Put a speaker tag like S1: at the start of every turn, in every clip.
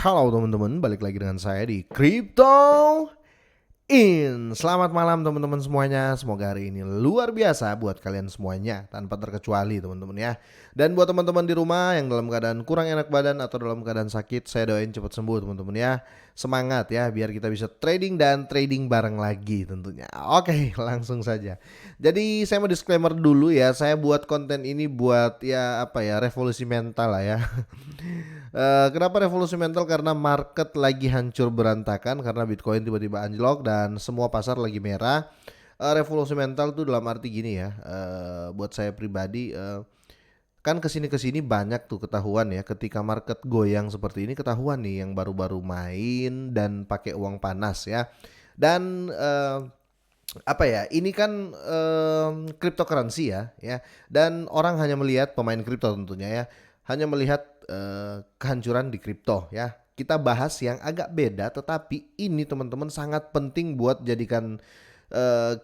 S1: Halo teman-teman, balik lagi dengan saya di Crypto Selamat malam teman-teman semuanya. Semoga hari ini luar biasa buat kalian semuanya tanpa terkecuali teman-teman ya. Dan buat teman-teman di rumah yang dalam keadaan kurang enak badan atau dalam keadaan sakit, saya doain cepat sembuh teman-teman ya. Semangat ya biar kita bisa trading dan trading bareng lagi tentunya. Oke, langsung saja. Jadi saya mau disclaimer dulu ya, saya buat konten ini buat ya apa ya, revolusi mental lah ya. Kenapa revolusi mental? Karena market lagi hancur berantakan karena Bitcoin tiba-tiba anjlok dan semua pasar lagi merah. Revolusi mental tuh dalam arti gini ya. Buat saya pribadi, kan kesini banyak tuh ketahuan ya. Ketika market goyang seperti ini ketahuan nih yang baru-baru main dan pakai uang panas ya. Dan apa ya? Ini kan cryptocurrency ya. Dan orang hanya melihat pemain kripto tentunya ya. Hanya melihat kehancuran di kripto ya. Kita bahas yang agak beda, tetapi ini teman-teman sangat penting buat jadikan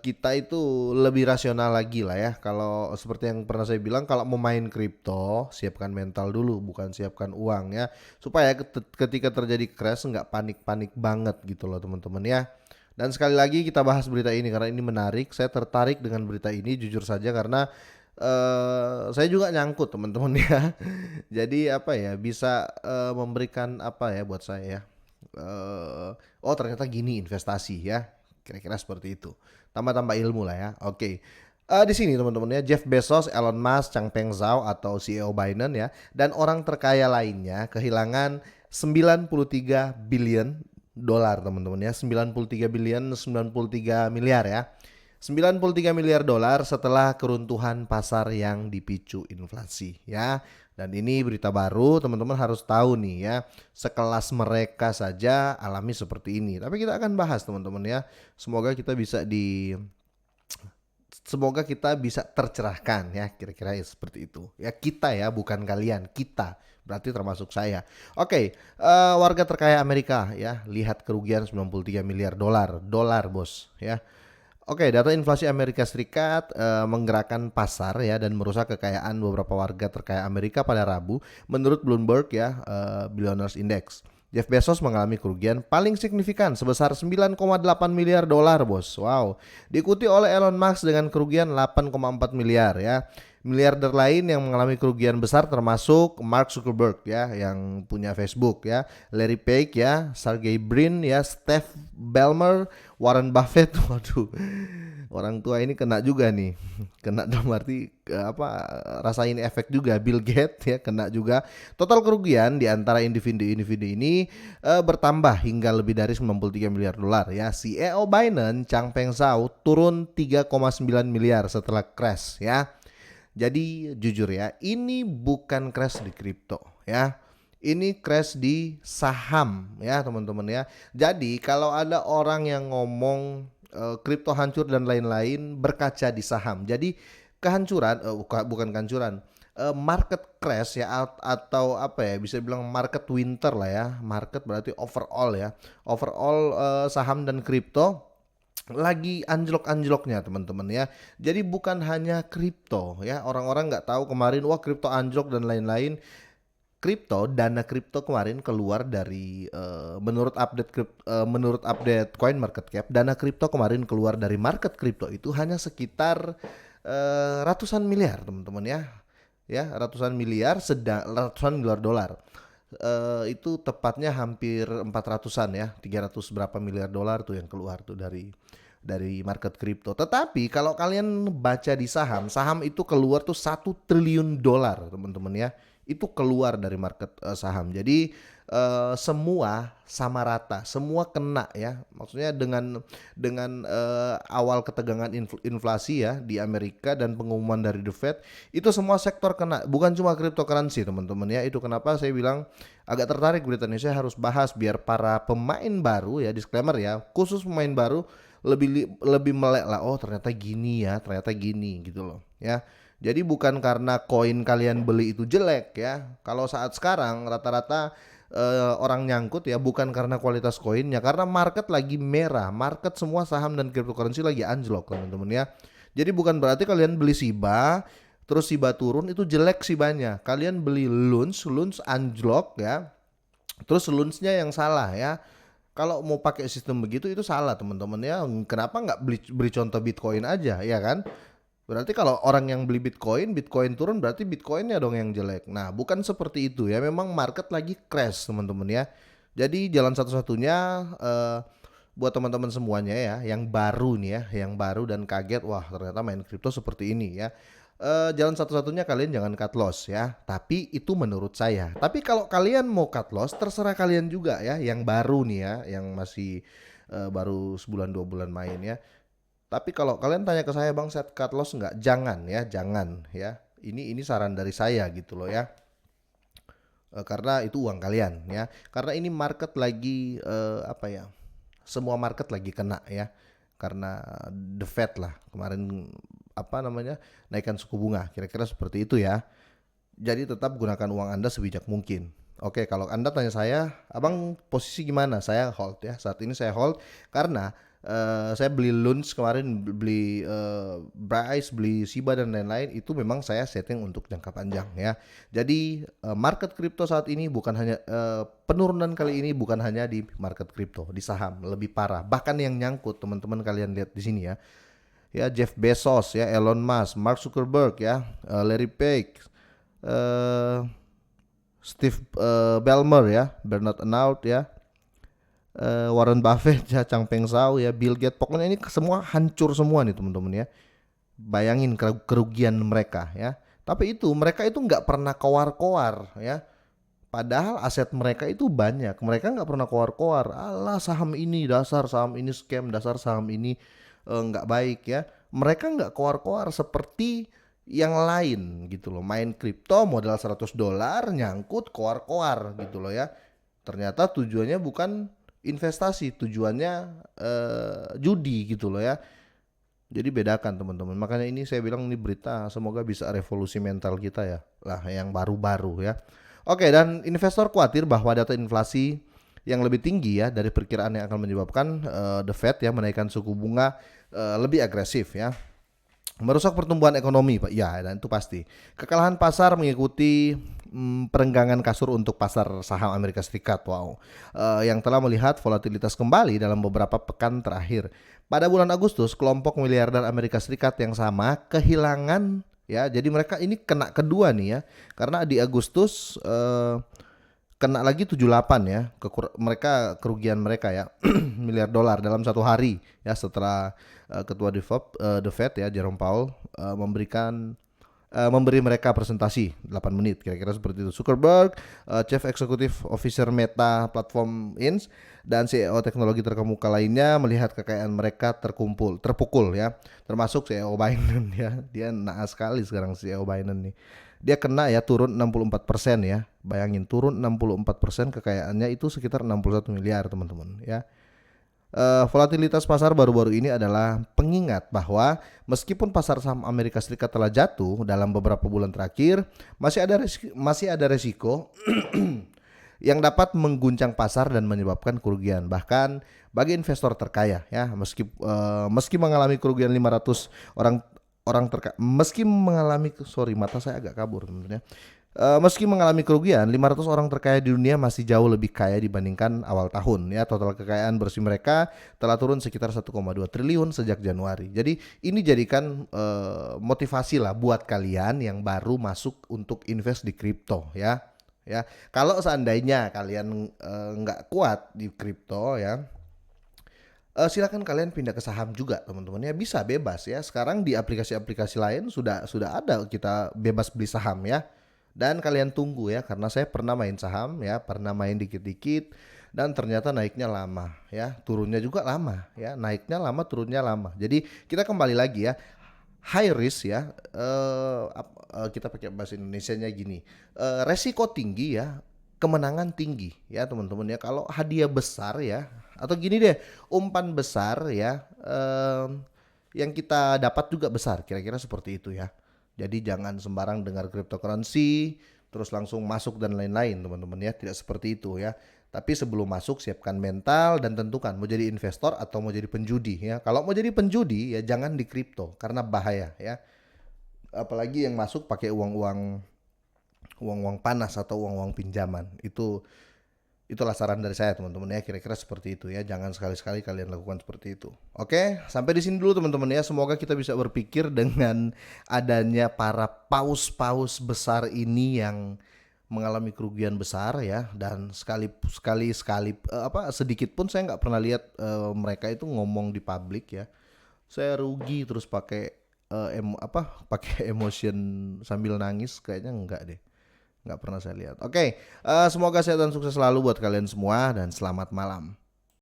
S1: kita itu lebih rasional lagi lah ya. Kalau seperti yang pernah saya bilang, kalau mau main kripto siapkan mental dulu, bukan siapkan uang ya, supaya ketika terjadi crash nggak panik-panik banget gitu loh teman-teman ya. Dan sekali lagi kita bahas berita ini karena ini menarik. Saya tertarik dengan berita ini jujur saja karena saya juga nyangkut teman-teman ya. Jadi apa ya, bisa memberikan apa ya buat saya ya. Oh ternyata gini investasi ya. Kira-kira seperti itu. Tambah-tambah ilmu lah ya. Oke. Di sini teman-teman ya, Jeff Bezos, Elon Musk, Changpeng Zhao atau CEO Binance ya, dan orang terkaya lainnya kehilangan 93 billion dolar teman-teman ya, 93 billion, 93 miliar ya. 93 miliar dolar setelah keruntuhan pasar yang dipicu inflasi ya. Dan ini berita baru, teman-teman harus tahu nih ya. Sekelas mereka saja alami seperti ini. Tapi kita akan bahas teman-teman ya. Semoga kita bisa tercerahkan ya, kira-kira ya seperti itu. Ya kita ya, bukan kalian, kita. Berarti termasuk saya. Oke, warga terkaya Amerika ya, lihat kerugian 93 miliar dolar. Dolar, Bos ya. Oke, data inflasi Amerika Serikat menggerakkan pasar ya dan merusak kekayaan beberapa warga terkaya Amerika pada Rabu, menurut Bloomberg ya, Billionaires Index. Jeff Bezos mengalami kerugian paling signifikan sebesar 9,8 miliar dolar, Bos. Wow. Diikuti oleh Elon Musk dengan kerugian 8,4 miliar ya. Miliarder lain yang mengalami kerugian besar termasuk Mark Zuckerberg ya yang punya Facebook ya, Larry Page ya, Sergey Brin ya, Steve Ballmer, Warren Buffett. Waduh. Orang tua ini kena juga nih. Kena dalam arti rasain efek juga. Bill Gates ya kena juga. Total kerugian di antara individu-individu ini bertambah hingga lebih dari 93 miliar dolar ya. CEO Binance, Changpeng Zhao turun 3,9 miliar setelah crash ya. Jadi jujur ya, ini bukan crash di kripto ya. Ini crash di saham ya teman-teman ya. Jadi kalau ada orang yang ngomong kripto hancur dan lain-lain, berkaca di saham. Jadi kehancuran bukan kehancuran, market crash ya atau apa ya, bisa bilang market winter lah ya. Market berarti overall ya. Overall saham dan kripto lagi anjlok-anjloknya teman-teman ya. Jadi bukan hanya kripto ya. Orang-orang nggak tahu kemarin wah kripto anjlok dan lain-lain. Dana kripto kemarin keluar dari menurut update Coin Market Cap, dana kripto kemarin keluar dari market kripto itu hanya sekitar ratusan miliar teman-teman ya. Ya, ratusan miliar, ratusan miliar dolar. Itu tepatnya hampir 400-an ya, 300 berapa miliar dolar tuh yang keluar tuh dari market kripto. Tetapi kalau kalian baca di saham, saham itu keluar tuh 1 triliun dolar teman-teman ya. Itu keluar dari market saham. Jadi semua sama rata, semua kena ya. Maksudnya dengan awal ketegangan inflasi ya di Amerika dan pengumuman dari The Fed, itu semua sektor kena, bukan cuma cryptocurrency teman-teman ya. Itu kenapa saya bilang agak tertarik berita ini, saya harus bahas biar para pemain baru ya, disclaimer ya, khusus pemain baru lebih melek lah. Oh ternyata gini ya, ternyata gini gitu loh ya. Jadi bukan karena koin kalian beli itu jelek ya. Kalau saat sekarang rata-rata orang nyangkut ya bukan karena kualitas koinnya, karena market lagi merah. Market semua saham dan cryptocurrency lagi anjlok teman-teman ya. Jadi bukan berarti kalian beli SIBA terus SIBA turun itu jelek SIBA-nya. Kalian beli LUNS anjlok ya. Terus rules-nya yang salah ya. Kalau mau pakai sistem begitu itu salah teman-teman ya. Kenapa nggak beri contoh Bitcoin aja ya kan? Berarti kalau orang yang beli Bitcoin, Bitcoin turun berarti Bitcoinnya dong yang jelek. Nah, bukan seperti itu ya. Memang market lagi crash teman-teman ya. Jadi jalan satu-satunya buat teman-teman semuanya ya, yang baru nih ya, yang baru dan kaget, wah ternyata main kripto seperti ini ya. Jalan satu-satunya kalian jangan cut loss ya. Tapi itu menurut saya. Tapi kalau kalian mau cut loss, terserah kalian juga ya. Yang baru nih ya, yang masih baru sebulan 2 bulan main ya. Tapi kalau kalian tanya ke saya, Bang, set cut loss nggak? Jangan ya, jangan ya. Ini saran dari saya gitu loh ya. Karena itu uang kalian ya. Karena ini market lagi apa ya? Semua market lagi kena ya. Karena the Fed lah kemarin apa namanya? Naikkan suku bunga. Kira-kira seperti itu ya. Jadi tetap gunakan uang Anda sebijak mungkin. Oke, kalau Anda tanya saya, Abang posisi gimana? Saya hold ya. Saat ini saya hold karena saya beli Luns kemarin, beli Bryce, beli Shiba dan lain-lain itu memang saya setting untuk jangka panjang ya. Jadi market kripto saat ini bukan hanya penurunan kali ini bukan hanya di market kripto, di saham lebih parah. Bahkan yang nyangkut teman-teman kalian lihat di sini ya. Ya Jeff Bezos ya, Elon Musk, Mark Zuckerberg ya, Larry Page, eh Steve Ballmer ya, Bernard Arnault ya, Warren Buffett ya, Chang Peng Zhao ya, Bill Gates. Pokoknya ini semua hancur semua nih teman-teman ya. Bayangin kerugian mereka ya. Tapi itu mereka itu nggak pernah koar-koar ya. Padahal aset mereka itu banyak. Mereka nggak pernah koar-koar. Alah saham ini dasar saham ini scam, dasar saham ini nggak baik ya. Mereka nggak koar-koar seperti yang lain gitu loh. Main kripto modal $100 nyangkut koar-koar gitu loh ya. Ternyata tujuannya bukan investasi, tujuannya judi gitu loh ya. Jadi bedakan teman-teman. Makanya ini saya bilang ini berita semoga bisa revolusi mental kita ya. Lah yang baru-baru ya. Oke, dan investor khawatir bahwa data inflasi yang lebih tinggi ya dari perkiraan yang akan menyebabkan The Fed ya menaikkan suku bunga lebih agresif ya. Merusak pertumbuhan ekonomi, Pak. Ya, dan itu pasti. Kekalahan pasar mengikuti perenggangan kasur untuk pasar saham Amerika Serikat. Wow. Yang telah melihat volatilitas kembali dalam beberapa pekan terakhir. Pada bulan Agustus, kelompok miliarder Amerika Serikat yang sama kehilangan ya. Jadi mereka ini kena kedua nih ya. Karena di Agustus kena lagi 78 ya, mereka kerugian mereka ya miliar dolar dalam satu hari ya setelah ketua The Fed ya Jerome Powell memberi mereka presentasi 8 menit kira-kira seperti itu. Zuckerberg, Chief Executive Officer Meta Platform Inc. dan CEO teknologi terkemuka lainnya melihat kekayaan mereka terpukul ya, termasuk CEO Biden ya. Dia naas sekali sekarang CEO Biden nih. Dia kena ya turun 64% ya. Bayangin turun 64% kekayaannya itu sekitar 61 miliar teman-teman ya. Volatilitas pasar baru-baru ini adalah pengingat bahwa meskipun pasar saham Amerika Serikat telah jatuh dalam beberapa bulan terakhir, masih ada resiko yang dapat mengguncang pasar dan menyebabkan kerugian. Bahkan bagi investor terkaya ya, meski mengalami kerugian 500 orang meski mengalami mata saya agak kabur teman-teman ya. Meski mengalami kerugian, 500 orang terkaya di dunia masih jauh lebih kaya dibandingkan awal tahun ya. Total kekayaan bersih mereka telah turun sekitar 1,2 triliun sejak Januari. Jadi ini jadikan motivasi lah buat kalian yang baru masuk untuk invest di kripto ya. Ya, kalau seandainya kalian nggak kuat di kripto ya, silakan kalian pindah ke saham juga teman-teman ya, bisa bebas ya. Sekarang di aplikasi-aplikasi lain sudah ada kita bebas beli saham ya. Dan kalian tunggu ya, karena saya pernah main saham ya, pernah main dikit-dikit dan ternyata naiknya lama ya, turunnya juga lama ya, naiknya lama, turunnya lama. Jadi kita kembali lagi ya, high risk ya, kita pakai bahasa Indonesianya gini, resiko tinggi ya, kemenangan tinggi ya teman-teman ya. Kalau hadiah besar ya, atau gini deh, umpan besar ya, yang kita dapat juga besar, kira-kira seperti itu ya. Jadi jangan sembarang dengar cryptocurrency terus langsung masuk dan lain-lain teman-teman ya, tidak seperti itu ya. Tapi sebelum masuk siapkan mental dan tentukan mau jadi investor atau mau jadi penjudi ya. Kalau mau jadi penjudi ya jangan di kripto karena bahaya ya. Apalagi yang masuk pakai uang-uang panas atau uang-uang pinjaman. Itu Itulah saran dari saya teman-teman ya, kira-kira seperti itu ya. Jangan sekali-sekali kalian lakukan seperti itu. Oke, sampai di sini dulu teman-teman ya. Semoga kita bisa berpikir dengan adanya para paus-paus besar ini yang mengalami kerugian besar ya, dan sekali sedikit pun saya nggak pernah lihat mereka itu ngomong di publik ya. Saya rugi terus pakai pakai emotion sambil nangis, kayaknya enggak deh. Nggak pernah saya lihat. Oke, semoga sehat dan sukses selalu buat kalian semua dan selamat malam.